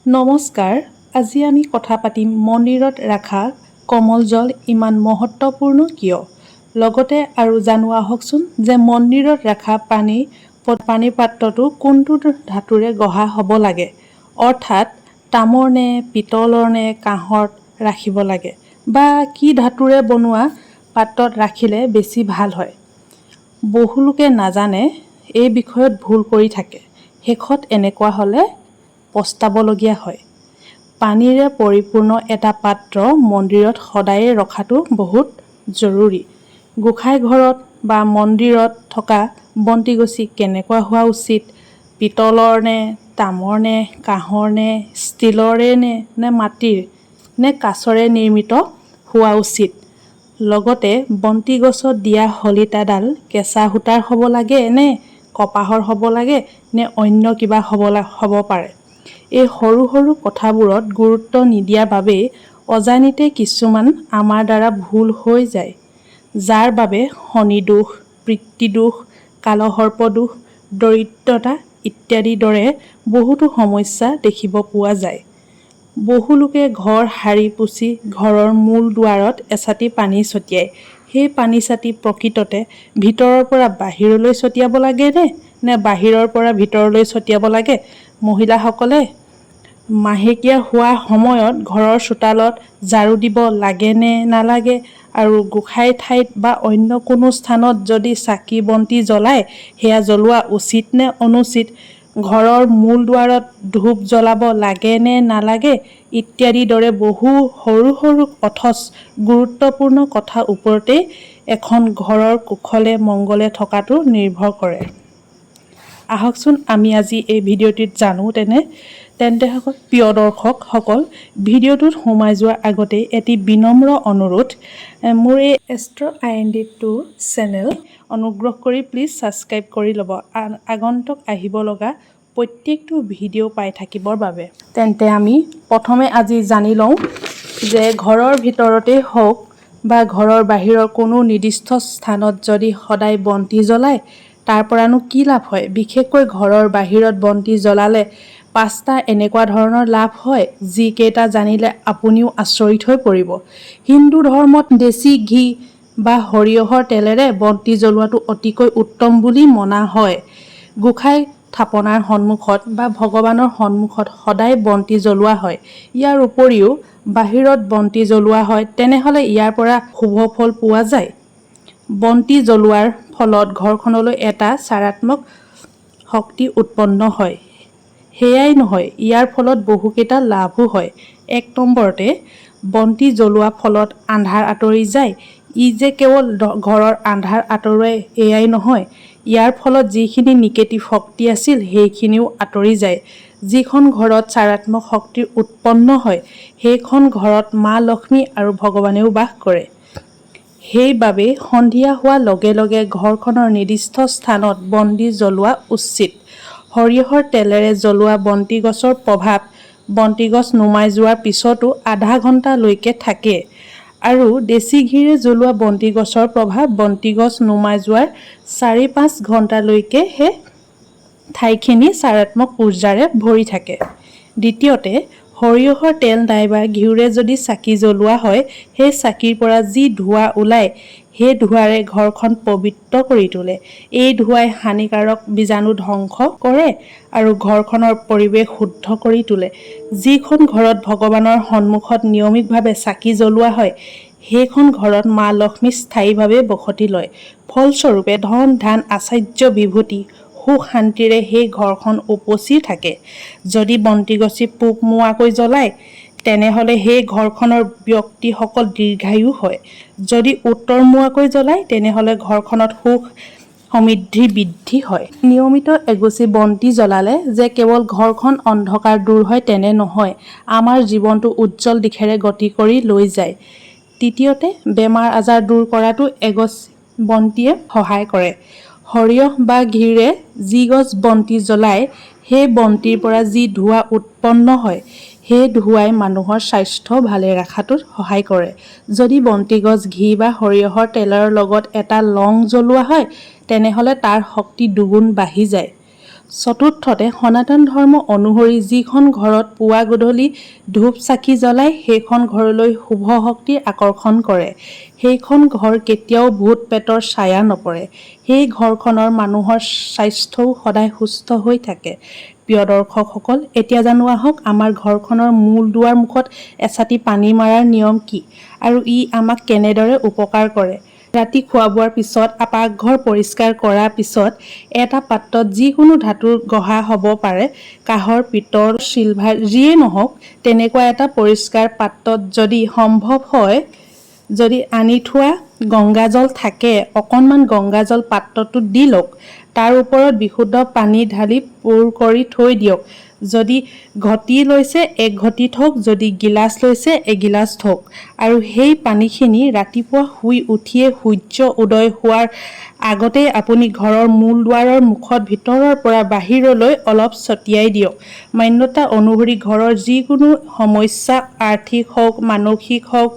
নমস্কাৰ। আজি আমি কথা পাতিম মন্দিৰত ৰাখা কমল জল ইমান মহত্বপূৰ্ণ কিয়। লগতে আৰু জানো আহকচোন যে মন্দিৰত ৰাখা পানীৰ পাত্ৰটো কোনটো ধাতুৰে গঢ়া হ'ব লাগে, অৰ্থাৎ তামৰ নে পিতলৰ নে কাঁহত ৰাখিব লাগে, বা কি ধাতুৰে বনোৱা পাত্ৰত ৰাখিলে বেছি ভাল হয়। বহু লোকে নাজানে, এই বিষয়ত ভুল কৰি থাকে। শেষত এনেকুৱা হ'লে পস্তাবলগীয়া হয়। পানীৰে পৰিপূৰ্ণ এটা পাত্ৰ মন্দিৰত সদায়ে ৰখাটো বহুত জৰুৰী। গোসাঁই ঘৰত বা মন্দিৰত থকা বন্তিগছি কেনেকুৱা হোৱা উচিত, পিতলৰ নে তামৰ নে কাঁহৰ নে ষ্টীলৰে নে মাটিৰ নে কাঁচৰে নিৰ্মিত হোৱা উচিত। লগতে বন্তিগছত দিয়া শলিতাডাল কেঁচা সূতাৰ হ'ব লাগে নে কপাহৰ হ'ব লাগে নে অন্য কিবা হ'ব পাৰে। এই সৰু সৰু কথাবোৰত গুৰুত্ব নিদিয়াৰ বাবেই অজানিতে কিছুমান আমাৰ দ্বাৰা ভুল হৈ যায়, যাৰ বাবে শনি দোষ, পিতৃদোষ, কালসৰ্প দোষ, দৰিদ্ৰতা ইত্যাদিৰ দৰে বহুতো সমস্যা দেখিব পোৱা যায়। বহু লোকে ঘৰ সাৰি পুচি ঘৰৰ মূল দুৱাৰত এচাটি পানী ছটিয়ায়। সেই পানী ছাতি প্ৰকৃততে ভিতৰৰ পৰা বাহিৰলৈ ছটিয়াব লাগে নে বাহিৰৰ পৰা ভিতৰলৈ ছটিয়াব লাগে। মহিলাসকলে মাহেকীয়া হোৱাৰ সময়ত ঘৰৰ চোতালত ঝাৰু দিব লাগে নে নালাগে, আৰু গোসাঁই ঠাইত বা অন্য কোনো স্থানত যদি চাকি বন্তি জ্বলায় সেয়া জ্বলোৱা উচিত নে অনুচিত, ঘৰৰ মূল দুৱাৰত ধূপ জ্বলাব লাগে নে নালাগে ইত্যাদিৰ দৰে বহু সৰু সৰু অথচ গুৰুত্বপূৰ্ণ কথাৰ ওপৰতেই এখন ঘৰৰ কুশলে মংগলে থকাটো নিৰ্ভৰ কৰে। আহকচোন আমি আজি এই ভিডিঅ'টিত জানো। তেন্তে প্ৰিয় দৰ্শকসকল, ভিডিঅ'টোত সোমাই যোৱাৰ আগতে এটি বিনম্ৰ অনুৰোধ, মোৰ এই এষ্ট্ৰ'-IND2 চেনেল অনুগ্ৰহ কৰি প্লিজ ছাবস্ক্ৰাইব কৰি ল'ব, আগন্তুক আহিব লগা প্ৰত্যেকটো ভিডিঅ' পাই থাকিবৰ বাবে। তেন্তে আমি প্ৰথমে আজি জানি লওঁ যে ঘৰৰ ভিতৰতেই হওক বা ঘৰৰ বাহিৰৰ কোনো নিৰ্দিষ্ট স্থানত যদি সদায় বন্তি জ্বলায় তাৰ পৰানো কি লাভ হয়। বিশেষকৈ ঘৰৰ বাহিৰত বন্তি জ্বলালে 5টা এনেকুৱা ধৰণৰ লাভ হয়, যিকেইটা জানিলে আপুনিও আচৰিত হৈ পৰিব। হিন্দু ধৰ্মত দেশী ঘি বা সৰিয়হৰ তেলেৰে বন্তি জ্বলোৱাটো অতিকৈ উত্তম বুলি মনা হয়। গোসাঁই থাপনাৰ সন্মুখত বা ভগৱানৰ সন্মুখত সদায় বন্তি জ্বলোৱা হয়। ইয়াৰ উপৰিও বাহিৰত বন্তি জ্বলোৱা হয়, তেনেহ'লে ইয়াৰ পৰা শুভ ফল পোৱা যায়। বন্তি জ্বলোৱাৰ ফলত ঘৰখনলৈ এটা চাৰিত্ৰাত্মক শক্তি উৎপন্ন হয়। সেয়াই নহয়, ইয়াৰ ফলত বহুকেইটা লাভো হয়। 1 নম্বৰতে, বন্তি জ্বলোৱাৰ ফলত আন্ধাৰ আঁতৰি যায়। ই যে কেৱল ঘৰৰ আন্ধাৰ আঁতৰোৱাই এয়াই নহয়, ইয়াৰ ফলত যিখিনি নিগেটিভ শক্তি আছিল সেইখিনিও আঁতৰি যায়। যিখন ঘৰত চাৰিত্ৰাত্মক শক্তি উৎপন্ন হয় সেইখন ঘৰত মা লক্ষ্মী আৰু ভগৱানেও বাস কৰে। সেইবাবেই সন্ধিয়া হোৱাৰ লগে লগে ঘৰখনৰ নিৰ্দিষ্ট স্থানত বন্তি জ্বলোৱা উচিত। সৰিয়হৰ তেলেৰে জ্বলোৱা বন্তিগছৰ প্ৰভাৱ বন্তিগছ নুমাই যোৱাৰ পিছতো আধা ঘণ্টালৈকে থাকে, আৰু দেশী ঘিৰে জ্বলোৱা বন্তিগছৰ প্ৰভাৱ বন্তিগছ নুমাই যোৱাৰ 4-5 ঘণ্টালৈকে সেই ঠাইখিনি চাৰিত্ৰাত্মক উৰ্জাৰে ভৰি থাকে। দ্বিতীয়তে, সৰিয়হৰ তেল নাইবা ঘিউৰে যদি চাকি জ্বলোৱা হয়, সেই চাকিৰ পৰা যি ধোঁৱা ওলায় সেই ধোঁৱাৰে ঘৰখন পবিত্ৰ কৰি তোলে। এই ধোঁৱাই হানিকাৰক বীজাণু ধ্বংস কৰে আৰু ঘৰখনৰ পৰিৱেশ শুদ্ধ কৰি তোলে। যিখন ঘৰত ভগৱানৰ সন্মুখত নিয়মিতভাৱে চাকি জ্বলোৱা হয় সেইখন ঘৰত মা লক্ষ্মী স্থায়ীভাৱে বসতি লয়। ফলস্বৰূপে ধন ধান আশ্চৰ্য বিভূতি সুখ শান্তিৰে সেই ঘৰখন উপচি থাকে। যদি বন্তিগছি পূব মুৱাকৈ জ্বলায় তেনেহ'লে সেই ঘৰখনৰ ব্যক্তিসকল দীৰ্ঘায়ু হয়। যদি উত্তৰ মুৱাকৈ জ্বলায় তেনেহ'লে ঘৰখনত সুখ সমৃদ্ধি বৃদ্ধি হয়। নিয়মিত এগছি বন্তি জ্বলালে যে কেৱল ঘৰখন অন্ধকাৰ দূৰ হয় তেনে নহয়, আমাৰ জীৱনটো উজ্জ্বল দিশেৰে গতি কৰি লৈ যায়। তৃতীয়তে, বেমাৰ আজাৰ দূৰ কৰাতো এগছ বন্তিয়ে সহায় কৰে। সৰিয়হ বা ঘিৰে যিগছ বন্তি জ্বলায় সেই বন্তিৰ পৰা যি ধোঁৱা উৎপন্ন হয় সেই ধোঁৱাই মানুহৰ স্বাস্থ্য ভালে ৰখাটোত সহায় কৰে। যদি বন্তিগছ ঘি বা সৰিয়হৰ তেলৰ লগত এটা লং জ্বলোৱা হয় তেনেহ'লে তাৰ শক্তি দুগুণ বাঢ়ি যায়। চতুৰ্থতে, সনাতন ধৰ্ম অনুসৰি যিখন ঘৰত পুৱা গধূলি ধূপ চাকি জ্বলাই সেইখন ঘৰলৈ শুভ শক্তিৰ আকৰ্ষণ কৰে। সেইখন ঘৰ কেতিয়াও ভূত পেটৰ ছায়া নপৰে। সেই ঘৰখনৰ মানুহৰ স্বাস্থ্যও সদায় সুস্থ হৈ থাকে। প্ৰিয় দৰ্শকসকল, এতিয়া জানো আহক আমাৰ ঘৰখনৰ মূল দুৱাৰ মুখত এচাটি পানী মাৰাৰ নিয়ম কি আৰু ই আমাক কেনেদৰে উপকাৰ কৰে। ৰাতি খোৱা বোৱাৰ পিছত পাকঘৰ পৰিষ্কাৰ কৰাৰ পিছত এটা পাত্ৰত যিকোনো ধাতুৰ গঢ়া হ'ব পাৰে, কাঁহৰ, পিতল, চিলভাৰ যিয়েই নহওক, তেনেকুৱা এটা পৰিষ্কাৰ পাত্ৰত যদি সম্ভৱ হয় যদি আনি থোৱা গংগাজল থাকে, অকণমান গংগাজল পাত্ৰটোত দি লওক। তাৰ ওপৰত বিশুদ্ধ পানী ঢালি পুৰ কৰি থৈ দিয়ক। যদি ঘটি লৈছে 1 ঘটি থওক, যদি গিলাচ লৈছে 1 গিলাচ থওক। আৰু সেই পানীখিনি ৰাতিপুৱা শুই উঠিয়ে সূৰ্য উদয় হোৱাৰ আগতেই আপুনি ঘৰৰ মূল দুৱাৰৰ মুখত ভিতৰৰ পৰা বাহিৰলৈ অলপ ছটিয়াই দিয়ক। মান্যতা অনুসৰি ঘৰৰ যিকোনো সমস্যা, আৰ্থিক হওক, মানসিক হওক,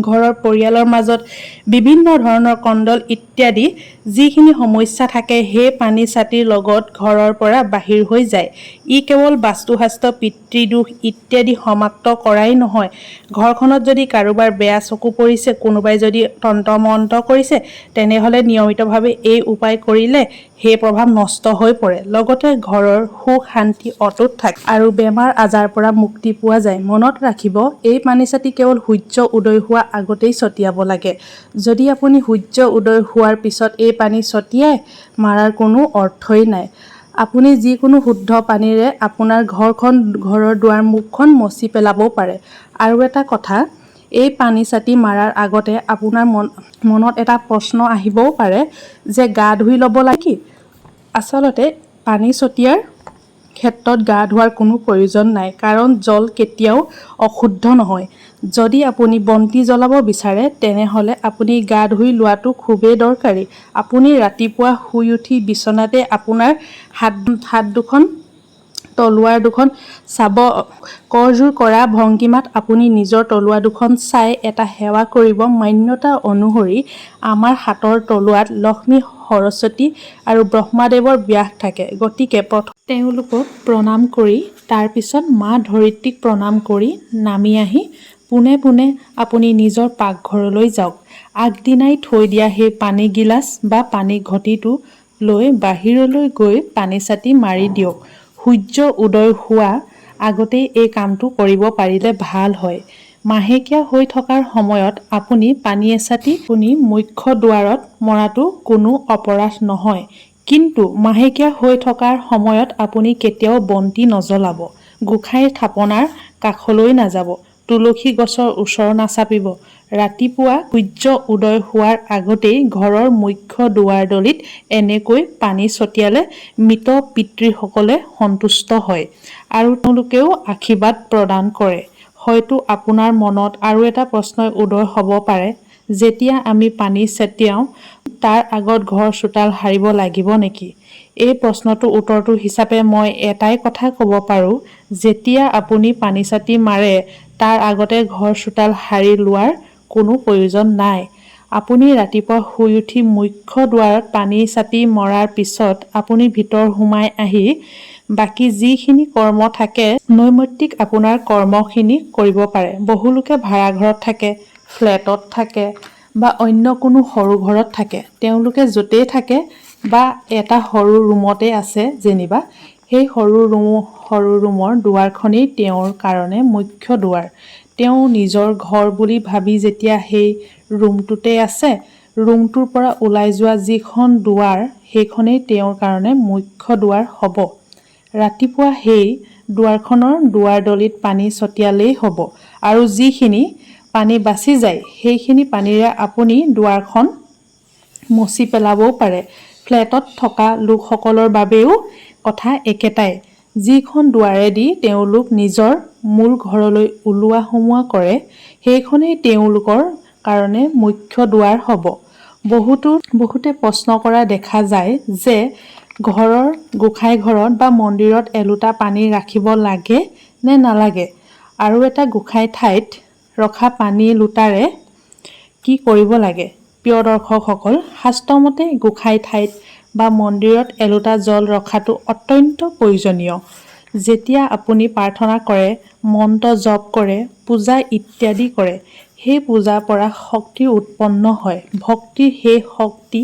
ঘৰৰ পৰিয়ালৰ মাজত বিভিন্ন ধৰণৰ কণ্ডল ইত্যাদি যিখিনি সমস্যা থাকে সেই পানী ছাতিৰ লগত ঘৰৰ পৰা বাহিৰ হৈ যায়। ই কেৱল বাস্তুশাস্ত্ৰ, পিতৃদোষ ইত্যাদি সমাপ্ত কৰাই নহয়, ঘৰখনত যদি কাৰোবাৰ বেয়া চকু পৰিছে, কোনোবাই যদি তন্ত্ৰ মন্ত্ৰ কৰিছে, তেনেহ'লে নিয়মিতভাৱে এই উপায় কৰিলে সেই প্ৰভাৱ নষ্ট হৈ পৰে। লগতে ঘৰৰ সুখ শান্তি অটুট থাকে আৰু বেমাৰ আজাৰৰ পৰা মুক্তি পোৱা যায়। মনত ৰাখিব, এই পানী ছাতি কেৱল সূৰ্য উদয় হোৱাৰ আগতেই ছটিয়াব লাগে। যদি আপুনি সূৰ্য উদয় হোৱাৰ পিছত এই পানী ছটিয়াই, মাৰাৰ কোনো অৰ্থই নাই। আপুনি যিকোনো শুদ্ধ পানীৰে আপোনাৰ ঘৰৰ দুৱাৰ মুখখন মচি পেলাব পাৰে। আৰু এটা কথা, এই পানী ছাতি মাৰাৰ আগতে আপোনাৰ মনত এটা প্ৰশ্ন আহিবও পাৰে যে গা ধুই ল'ব লাগে কি? আচলতে পানী ছটিয়াৰ ক্ষেত্ৰত গা ধোৱাৰ কোনো প্ৰয়োজন নাই, কাৰণ জল কেতিয়াও অশুদ্ধ নহয়। যদি আপুনি বন্তি জ্বলাব বিচাৰে, তেনেহ'লে আপুনি গা ধুই লোৱাটো খুবেই দৰকাৰী। আপুনি ৰাতিপুৱা শুই উঠি বিচনাতে আপোনাৰ হাত দুখন, তলুৱাৰ দুখন চাব। কৰজোৰ কৰা ভংগীমাত আপুনি নিজৰ তলুৱা দুখন চাই এটা সেৱা কৰিব। মান্যতা অনুসৰি আমাৰ হাতৰ তলুৱাত লক্ষ্মী, সৰস্বতী আৰু ব্ৰহ্মাদেৱৰ ব্যাস থাকে। গতিকে প্ৰথমে তেওঁলোকক প্ৰণাম কৰি তাৰ পিছত মা ধৰিত্ৰীক প্ৰণাম কৰি নামি আহি পোনে পোনে আপুনি নিজৰ পাকঘৰলৈ যাওক। আগদিনাই থৈ দিয়া সেই পানী গিলাচ বা পানী ঘটিটো লৈ বাহিৰলৈ গৈ পানী ছাতি মাৰি দিয়ক। সূৰ্য উদয় হোৱা আগতেই এই কামটো কৰিব পাৰিলে ভাল হয়। মাহেকীয়া হৈ থকাৰ সময়ত আপুনি পানী এচাতি মুখ্য দুৱাৰত মৰাটো কোনো অপৰাধ নহয়। কিন্তু মাহেকীয়া হৈ থকাৰ সময়ত আপুনি কেতিয়াও বন্তি নজ্বলাব, গোসাঁইৰ থাপনাৰ কাষলৈ নাযাব, তুলসী গছৰ ওচৰ নাচাপিব। ৰাতিপুৱা সূৰ্য উদয় হোৱাৰ আগতেই ঘৰৰ মুখ্য দুৱাৰদলিত এনেকৈ পানী ছটিয়ালে মৃত পিতৃসকলে সন্তুষ্ট হয় আৰু তেওঁলোকেও আশীৰ্বাদ প্ৰদান কৰে। হয়তো আপোনাৰ মনত আৰু এটা প্ৰশ্নই উদয় হ'ব পাৰে, যেতিয়া আমি পানী ছটিয়াওঁ তাৰ আগত ঘৰ চোতাল সাৰিব লাগিব নেকি? এই প্ৰশ্নটোৰ উত্তৰটো হিচাপে মই এটাই কথা ক'ব পাৰোঁ, যেতিয়া আপুনি পানী ছাতি মাৰে তাৰ আগতে ঘৰ চোতাল সাৰি লোৱাৰ কোনো প্ৰয়োজন নাই। আপুনি ৰাতিপুৱা শুই উঠি মুখ্য দুৱাৰত পানী ছাতি মৰাৰ পিছত আপুনি ভিতৰ সোমাই আহি বাকী যিখিনি কৰ্ম থাকে নৈমিত্তিক আপোনাৰ কৰ্মখিনি কৰিব পাৰে। বহুলোকে ভাড়াঘৰত থাকে, ফ্লেটত থাকে বা অন্য কোনো সৰু ঘৰত থাকে। তেওঁলোকে য'তেই থাকে বা এটা সৰু ৰুমতে আছে যেনিবা, সেই সৰু ৰুমৰ দুৱাৰখনেই তেওঁৰ কাৰণে মুখ্য দুৱাৰ। তেওঁ নিজৰ ঘৰ বুলি ভাবি যেতিয়া সেই ৰুমটোতে আছে, ৰুমটোৰ পৰা ওলাই যোৱা যিখন দুৱাৰ সেইখনেই তেওঁৰ কাৰণে মুখ্য দুৱাৰ হ'ব। ৰাতিপুৱা সেই দুৱাৰখনৰ দুৱাৰদলিত পানী ছটিয়ালেই হ'ব আৰু যিখিনি পানী বাচি যায় সেইখিনি পানীৰে আপুনি দুৱাৰখন মচি পেলাবও পাৰে। ফ্লেটত থকা লোকসকলৰ বাবেও কথা একেটাই। যিখন দুৱাৰেদি তেওঁলোক নিজৰ মূল ঘৰলৈ ওলোৱা সোমোৱা কৰে, সেইখনেই তেওঁলোকৰ কাৰণে মুখ্য দুৱাৰ হ'ব। বহুতে প্ৰশ্ন কৰা দেখা যায় যে ঘৰৰ গোসাঁই ঘৰত বা মন্দিৰত এলোটা পানী ৰাখিব লাগে নে নালাগে, আৰু এটা গোসাঁই ঠাইত ৰখা পানী লোটাৰে কি কৰিব লাগে। প্ৰিয় দৰ্শকসকল, শাস্ত্ৰমতে গোসাঁই ঠাইত বা মন্দিৰত এলোটা জল ৰখাটো অত্যন্ত প্ৰয়োজনীয়। যেতিয়া আপুনি প্ৰাৰ্থনা কৰে, মন্ত্ৰ জপ কৰে, পূজা ইত্যাদি কৰে, সেই পূজাৰ পৰা শক্তি উৎপন্ন হয়। ভক্তিৰ সেই শক্তি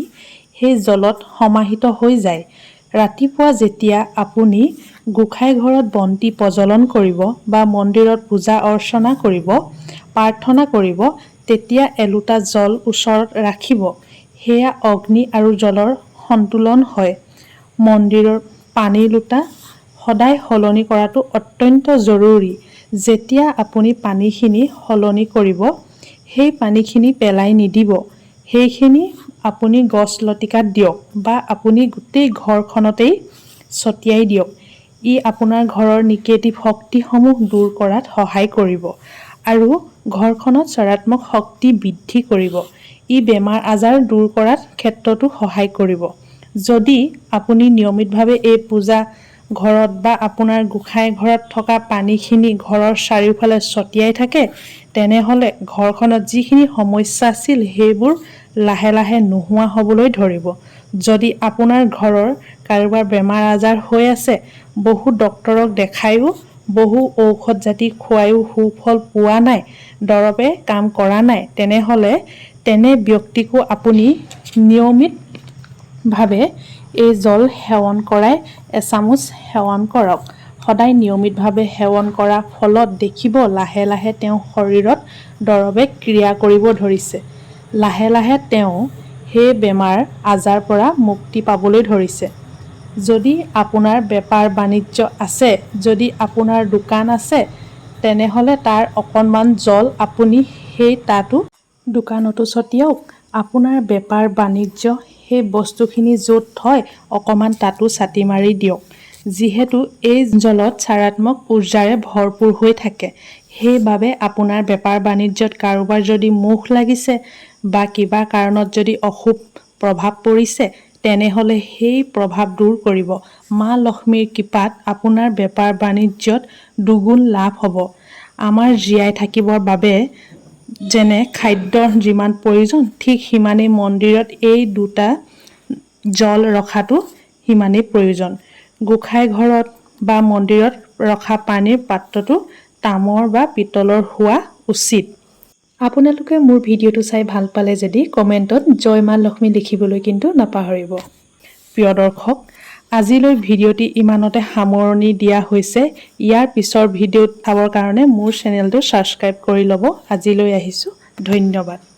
সেই জলত সমাহিত হৈ যায়। ৰাতিপুৱা যেতিয়া আপুনি গোসাঁই ঘৰত বন্তি প্ৰজ্বলন কৰিব বা মন্দিৰত পূজা অৰ্চনা কৰিব, প্ৰাৰ্থনা কৰিব, তেতিয়া এলোটা জল ওচৰত ৰাখিব। সেয়া অগ্নি আৰু জলৰ সন্তুলন হয়। মন্দিৰৰ পানীৰ লোটা সদায় সলনি কৰাটো অত্যন্ত জৰুৰী। যেতিয়া আপুনি পানীখিনি সলনি কৰিব, সেই পানীখিনি পেলাই নিদিব। সেইখিনি আপুনি গছ লতিকাত দিয়ক বা আপুনি গোটেই ঘৰখনতেই ছটিয়াই দিয়ক। ই আপোনাৰ ঘৰৰ নিগেটিভ শক্তিসমূহ দূৰ কৰাত সহায় কৰিব আৰু ঘৰখনত চাৰিত্মক শক্তি বৃদ্ধি কৰিব। ই বেমাৰ আজাৰ দূৰ কৰাত ক্ষেত্ৰতো সহায় কৰিব। যদি আপুনি নিয়মিতভাৱে এই পূজা ঘৰত বা আপোনাৰ গোসাঁই ঘৰত থকা পানীখিনি ঘৰৰ চাৰিওফালে ছটিয়াই থাকে, তেনেহ'লে ঘৰখনত যিখিনি সমস্যা আছিল সেইবোৰ লাহে লাহে নোহোৱা হ'বলৈ ধৰিব। যদি আপোনাৰ ঘৰৰ কাৰোবাৰ বেমাৰ আজাৰ হৈ আছে, বহু ডক্তৰক দেখায়ো, বহু ঔষধ জাতি খুৱায়ো সুফল পোৱা নাই, দৰৱে কাম কৰা নাই, তেনেহ'লে তেনে ব্যক্তিকো আপুনি নিয়মিতভাৱে এই জল সেৱন কৰাই এচামুচ সেৱন কৰক। সদায় নিয়মিতভাৱে সেৱন কৰাৰ ফলত দেখিব লাহে লাহে তেওঁৰ শৰীৰত দৰৱে ক্ৰিয়া কৰিব ধৰিছে। লাহে লাহে তেওঁ সেই বেমাৰ আজাৰ পৰা মুক্তি পাবলৈ ধৰিছে। যদি আপোনাৰ বেপাৰ বাণিজ্য আছে, যদি আপোনাৰ দোকান আছে, তেনেহ'লে তাৰ অকণমান জল আপুনি সেই তাতো দোকানতো ছটিয়াওক। আপোনাৰ বেপাৰ বাণিজ্য সেই বস্তুখিনি য'ত থয় অকণমান তাতো ছাটি মাৰি দিয়ক। যিহেতু এই জলত চাৰিত্মক ঊৰ্জাৰে ভৰপূৰ হৈ থাকে। সেইবাবে আপোনাৰ বেপাৰ বাণিজ্যত কাৰোবাৰ যদি মুখ লাগিছে বা কিবা কাৰণত যদি অশুভ প্ৰভাৱ পৰিছে, তেনেহ'লে সেই প্ৰভাৱ দূৰ কৰিব। মা লক্ষ্মীৰ কৃপাত আপোনাৰ বেপাৰ বাণিজ্যত দুগুণ লাভ হ'ব। আমাৰ জীয়াই থাকিবৰ বাবে যেনে খাদ্যৰ যিমান প্ৰয়োজন, ঠিক সিমানেই মন্দিৰত এই দুটা জল ৰখাটো সিমানেই প্ৰয়োজন। গোসাঁই ঘৰত বা মন্দিৰত ৰখা পানীৰ পাত্ৰটো তামৰ বা পিতলৰ হোৱা উচিত। আপোনালোকে মোৰ ভিডিঅ'টো চাই ভাল পালে যদি কমেণ্টত জয় মা লক্ষ্মী লিখিবলৈ কিন্তু নাপাহৰিব। প্ৰিয় দৰ্শক, আজিলৈ ভিডিঅ'টি ইমানতে সামৰণি দিয়া হৈছে। ইয়াৰ পিছৰ ভিডিঅ'ত চাবৰ কাৰণে মোৰ চেনেলটো ছাবস্ক্ৰাইব কৰি ল'ব। আজিলৈ আহিছোঁ, ধন্যবাদ।